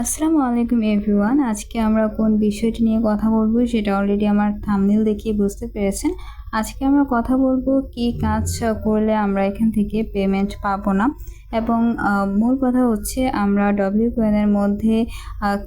আসসালামু আলাইকুম এভরিওয়ান। আজকে আমরা কোন বিষয়টি নিয়ে কথা বলবো সেটা অলরেডি আমার থাম্বনেল দেখে বুঝতে পেরেছেন। আজকে আমরা কথা বলবো কি কাজ করলে আমরা এখান থেকে পেমেন্ট পাবো না, এবং মূল কথা হচ্ছে আমরা ডব্লিউ কয়েনের মধ্যে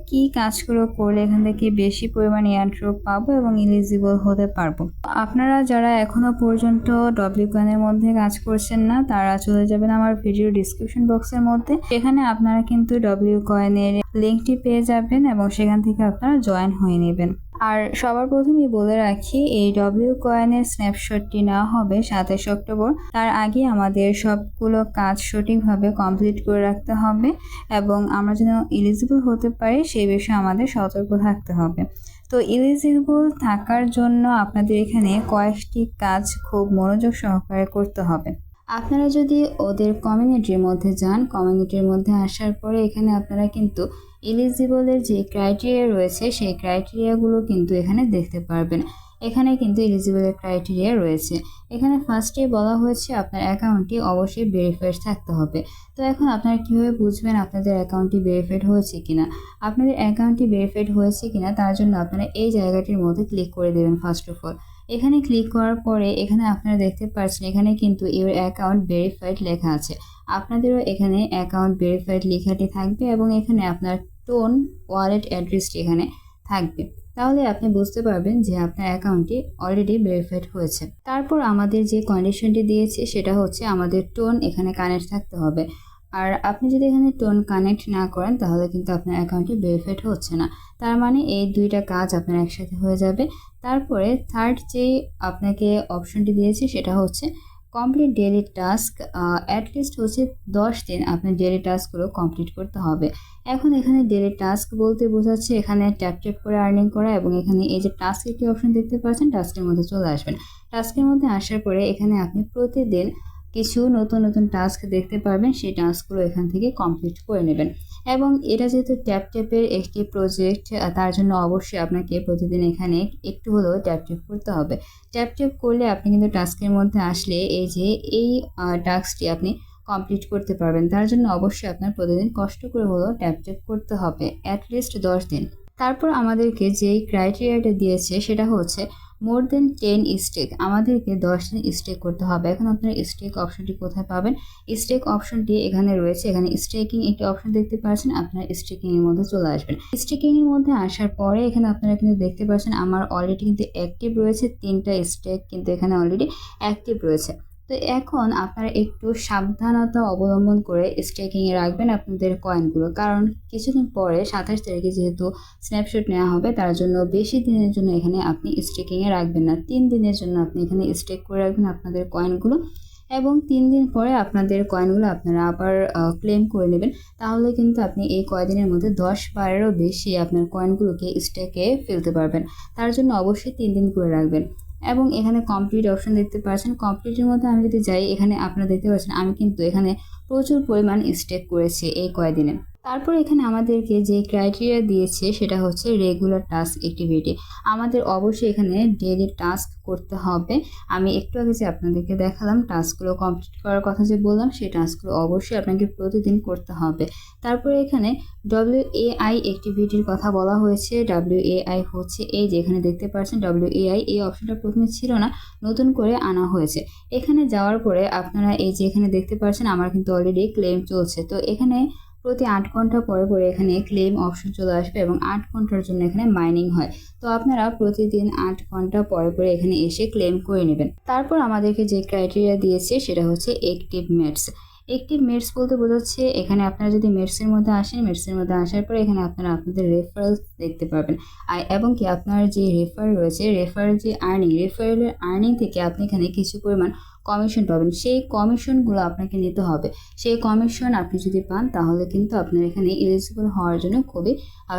কি কাজগুলো করলে এখান থেকে বেশি পরিমাণ এয়ারড্রপ পাবো এবং এলিজিবল হতে পারবো। আপনারা যারা এখনো পর্যন্ত ডব্লিউ কয়েনের মধ্যে কাজ করছেন না তারা চলে যাবেন আমার ভিডিও ডিসক্রিপশন বক্সের মধ্যে। সেখানে আপনারা কিন্তু ডব্লিউ কয়েনের লিঙ্কটি পেয়ে যাবেন এবং সেখান থেকে আপনারা জয়েন হয়ে নেবেন। আর সবার প্রথমেই বলে রাখি, এই ডব্লিউ কয়েনের স্ন্যাপশটটি নেওয়া হবে 27 অক্টোবর। তার আগে আমাদের সবগুলো কাজ সঠিকভাবে কমপ্লিট করে রাখতে হবে এবং আমরা যেন এলিজিবল হতে পারি সেই বিষয়ে আমাদের সতর্ক থাকতে হবে। তো এলিজিবল থাকার জন্য আপনাদের এখানে কয়েকটি কাজ খুব মনোযোগ সহকারে করতে হবে। আপনারা যদি ওদের কমিউনিটির মধ্যে যান, কমিউনিটির মধ্যে আসার পরে এখানে আপনারা কিন্তু এলিজিবলের যে ক্রাইটেরিয়া রয়েছে সেই ক্রাইটেরিয়াগুলো কিন্তু এখানে দেখতে পারবেন। এখানে কিন্তু এলিজিবলের ক্রাইটেরিয়া রয়েছে। এখানে ফার্স্টে বলা হয়েছে আপনার অ্যাকাউন্টটি অবশ্যই ভেরিফাইড থাকতে হবে। তো এখন আপনারা কীভাবে বুঝবেন আপনাদের অ্যাকাউন্টটি ভেরিফাইড হয়েছে কিনা? আপনাদের অ্যাকাউন্টটি ভেরিফাইড হয়েছে কিনা তার জন্য আপনারা এই জায়গাটির মধ্যে ক্লিক করে দেবেন। ফার্স্ট অফ অল এখানে ক্লিক করার পরে এখানে আপনারা দেখতে পাচ্ছেন এখানে কিন্তু ইউর অ্যাকাউন্ট ভেরিফাইড লেখা আছে। আপনাদেরও এখানে অ্যাকাউন্ট ভেরিফাইড লেখাটি থাকবে এবং এখানে আপনার টোন ওয়ালেট অ্যাড্রেসটি এখানে থাকবে। তাহলে আপনি বুঝতে পারবেন যে আপনার অ্যাকাউন্টটি অলরেডি ভেরিফাইড হয়েছে। তারপর আমাদের যে কন্ডিশনটি দিয়েছে সেটা হচ্ছে আমাদের টোন এখানে কানেক্ট থাকতে হবে। আর আপনি যদি এখানে টোন কানেক্ট না করেন তাহলে কিন্তু আপনার অ্যাকাউন্টটি ভেরিফাইড হচ্ছে না। তার মানে এই দুইটা কাজ আপনার একসাথে হয়ে যাবে। তারপরে থার্ড যেই আপনাকে অপশনটি দিয়েছে সেটা হচ্ছে কমপ্লিট ডেইলি টাস্ক। অ্যাটলিস্ট হচ্ছে 10 দিন আপনার ডেইলি টাস্কগুলো কমপ্লিট করতে হবে। এখন এখানে ডেইলি টাস্ক বলতে বোঝাচ্ছে এখানে ট্যাপ ট্যাপ করে আর্নিং করা, এবং এখানে এই যে টাস্ক একটি অপশন দেখতে পাচ্ছেন, টাস্কের মধ্যে চলে আসবেন। টাস্কের মধ্যে আসার পরে এখানে আপনি প্রতিদিন কিছু নতুন নতুন টাস্ক দেখতে পারবেন। সেই টাস্কগুলো এখান থেকে কমপ্লিট করে নেবেন। এবং এটা যেহেতু ট্যাপ ট্যাপের একটি প্রজেক্ট, তার জন্য অবশ্যই আপনাকে প্রতিদিন এখানে একটু হলেও ট্যাপ ট্যাপ করতে হবে। ট্যাপ ট্যাপ করলে আপনি কিন্তু টাস্কের মধ্যে আসলে এই টাস্কটি আপনি কমপ্লিট করতে পারবেন। তার জন্য অবশ্যই আপনার প্রতিদিন কষ্ট করে হলেও ট্যাপ ট্যাপ করতে হবে অ্যাটলিস্ট 10 দিন। তারপর আমাদেরকে যেই ক্রাইটেরিয়াটা দিয়েছে সেটা হচ্ছে মোর দেন 10 স্টেক। আমাদেরকে 10 দিন স্টেক করতে হবে। এখন আপনারা স্টেক অপশনটি কোথায় পাবেন? স্টেক অপশনটি এখানে রয়েছে। এখানে স্টেকিং একটি অপশন দেখতে পাচ্ছেন, আপনারা স্টেকিং এর মধ্যে চলে আসবেন। স্টেকিং এর মধ্যে আসার পরে এখানে আপনারা কিন্তু দেখতে পাচ্ছেন আমার অলরেডি কিন্তু অ্যাক্টিভ রয়েছে 3টা স্টেক কিন্তু এখানে অলরেডি অ্যাক্টিভ রয়েছে। তো এখন আপনারা একটু সাবধানতা অবলম্বন করে স্টেকিংয়ে রাখবেন আপনাদের কয়েনগুলো, কারণ কিছুদিন পরে 27 তারিখে যেহেতু স্ন্যাপশট নেওয়া হবে তার জন্য বেশি দিনের জন্য এখানে আপনি স্টেকিংয়ে রাখবেন না। 3 দিনের জন্য আপনি এখানে স্টেক করে রাখবেন আপনাদের কয়েনগুলো, এবং 3 দিন পরে আপনাদের কয়েনগুলো আপনারা আবার ক্লেম করে নেবেন। তাহলে কিন্তু আপনি এই কয়দিনের মধ্যে 10-12-এরও বেশি আপনার কয়েনগুলোকে স্টেকে ফেলতে পারবেন। তার জন্য অবশ্যই 3 দিন করে রাখবেন। এবং এখানে কমপ্লিট অপশন দেখতে পাচ্ছেন। কমপ্লিটের মধ্যে আমি যদি যাই, এখানে আপনারা দেখতে পাচ্ছেন আমি কিন্তু এখানে প্রচুর পরিমাণ স্টেক করেছি এই কয়দিনে। তারপর এখানে আমাদেরকে যে ক্রাইটেরিয়া দিয়েছে সেটা হচ্ছে রেগুলার টাস্ক অ্যাক্টিভিটি। আমাদের অবশ্যই এখানে ডেইলি টাস্ক করতে হবে। আমি একটু আগে যে আপনাদেরকে দেখালাম টাস্কগুলো কমপ্লিট করার কথা যে বললাম, সেই টাস্কগুলো অবশ্যই আপনাকে প্রতিদিন করতে হবে। তারপরে এখানে WAI অ্যাক্টিভিটির কথা বলা হয়েছে। WAI হচ্ছে এই যে এখানে দেখতে পাচ্ছেন WAI, এই অপশনটা প্রথমে ছিল না, নতুন করে আনা হয়েছে। এখানে যাওয়ার পরে আপনারা এই যে এখানে দেখতে পাচ্ছেন আমার কিন্তু অলরেডি ক্লেম চলছে। তো এখানে প্রতি 8 ঘন্টা পরে পরে এখানে ক্লেম অপশন চলে আসবে এবং 8 ঘন্টার জন্য এখানে মাইনিং হয়। তো আপনারা প্রতিদিন 8 ঘন্টা পরে পরে এখানে এসে ক্লেম করে নেবেন। তারপর আমাদেরকে যে ক্রাইটেরিয়া দিয়েছে সেটা হচ্ছে অ্যাক্টিভ মেটস। অ্যাক্টিভ মেটস বলতে বোঝাচ্ছে এখানে আপনারা যদি মেটসের মধ্যে আসেন, মেটসের মধ্যে আসার পরে এখানে আপনারা আপনাদের রেফারেলস দেখতে পারবেন। এবং কি আপনার যে রেফার রয়েছে, রেফারেল যে রেফারেলের আর্নিং থেকে আপনি এখানে কিছু পরিমাণ কমিশন পাবেন। সেই কমিশনগুলো আপনাকে নিতে হবে। সেই কমিশন আপনি যদি পান তাহলে কিন্তু আপনার এখানে এলিজিবল হওয়ার জন্য খুবই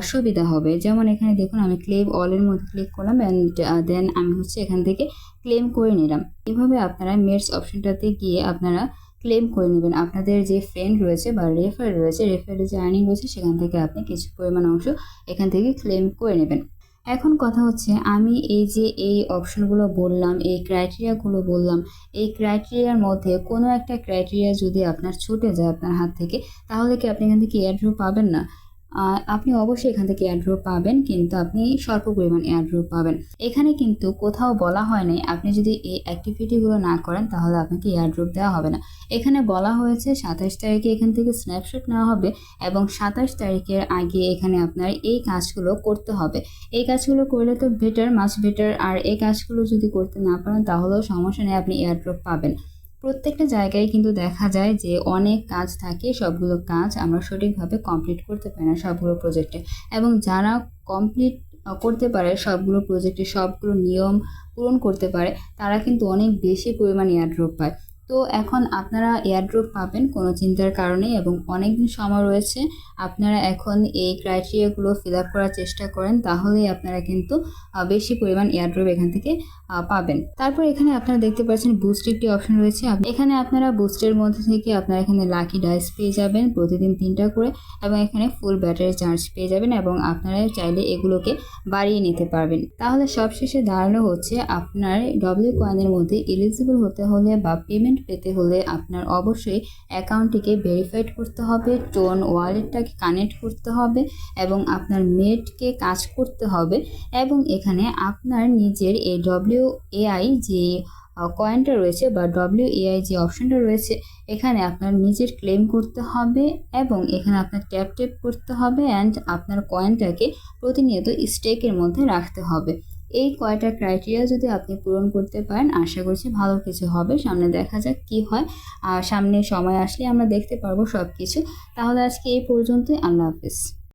সুবিধা হবে। যেমন এখানে দেখুন আমি ক্লেম অলের মধ্যে ক্লিক করলাম অ্যান্ড দেন আমি হচ্ছে এখান থেকে ক্লেম করে নিলাম। এভাবে আপনারা মেটস অপশনটাতে গিয়ে আপনারা ক্লেম করে নেবেন। আপনাদের যে ফ্রেন্ড রয়েছে বা রেফার রয়েছে, রেফারের যে আর্নিং রয়েছে সেখান থেকে আপনি কিছু পরিমাণ অংশ এখান থেকে ক্লেম করে নেবেন। এখন কথা হচ্ছে আমি এই অপশনগুলো বললাম, এই ক্রাইটেরিয়াগুলো বললাম, এই ক্রাইটেরিয়ার মধ্যে কোনো একটা ক্রাইটেরিয়া যদি আপনার ছুটে যায় আপনার হাত থেকে, তাহলে কি আপনি এখান থেকে এয়ারড্রপ পাবেন না? আপনি অবশ্যই এখান থেকে এয়ারড্রপ পাবেন, কিন্তু আপনি স্বল্প পরিমাণ এয়ারড্রপ পাবেন। এখানে কিন্তু কোথাও বলা হয় নাই আপনি যদি এই অ্যাক্টিভিটিগুলো না করেন তাহলে আপনাকে এয়ারড্রপ দেওয়া হবে না। এখানে বলা হয়েছে 27 তারিখে এখান থেকে স্ন্যাপশট নেওয়া হবে এবং 27 তারিখের আগে এখানে আপনার এই কাজগুলো করতে হবে। এই কাজগুলো করলে তো বেটার, মাচ বেটার। আর এই কাজগুলো যদি করতে না পারেন তাহলেও সমস্যা নেই, আপনি এয়ারড্রপ পাবেন। প্রত্যেকটা জায়গায় কিন্তু দেখা যায় যে অনেক কাজ থাকে, সবগুলো কাজ আমরা সঠিকভাবে কমপ্লিট করতে পারি না সবগুলো প্রজেক্টে, এবং যারা কমপ্লিট করতে পারে সবগুলো প্রজেক্টে, সবগুলো নিয়ম পূরণ করতে পারে, তারা কিন্তু অনেক বেশি পরিমাণ এয়ারড্রপ পায়। তো এখন আপনারা এয়ারড্রপ পাবেন কোনো চিন্তার কারণে, এবং অনেক দিন সময় রয়েছে। আপনারা এখন এই ক্রাইটেরিয়াগুলো ফিল আপ করার চেষ্টা করেন, তাহলেই আপনারা কিন্তু বেশি পরিমাণ এয়ারড্রপ এখান থেকে পাবেন। তারপর এখানে আপনারা দেখতে পাচ্ছেন বুস্ট একটি অপশন রয়েছে। এখানে আপনারা বুস্টের মধ্যে থেকে আপনারা এখানে লাকি ডাইস পেয়ে যাবেন প্রতিদিন 3টা করে, এবং এখানে ফুল ব্যাটারি চার্জ পেয়ে যাবেন, এবং আপনারা চাইলে এগুলোকে বাড়িয়ে নিতে পারবেন। তাহলে সবশেষে দাঁড়ানো হচ্ছে আপনার ডব্লিউ কয়েনের মধ্যে এলিজিবল হতে হলে বা পেমেন্ট পেতে হলে আপনার অবশ্যই অ্যাকাউন্টটিকে ভেরিফাইড করতে হবে, টোন ওয়ালেটটাকে কানেক্ট করতে হবে, এবং আপনার মেটকে কাজ করতে হবে, এবং এখানে আপনার নিজের এই WAI যে কয়েনটা রয়েছে বা WAI যে অপশনটা রয়েছে, এখানে আপনার নিজের ক্লেম করতে হবে, এবং এখানে আপনার ট্যাপ করতে হবে, অ্যান্ড আপনার কয়েনটাকে প্রতিনিয়ত স্টেকের মধ্যে রাখতে হবে। এই কয়টা ক্রাইটেরিয়া যদি আপনি পূরণ করতে পারেন, আশা করছি ভালো কিছু হবে। সামনে দেখা যাক কি হয়, আর সামনে সময় আসলে আমরা দেখতে পারবো সব কিছু। তাহলে আজকে এই পর্যন্তই, আল্লাহ হাফেজ।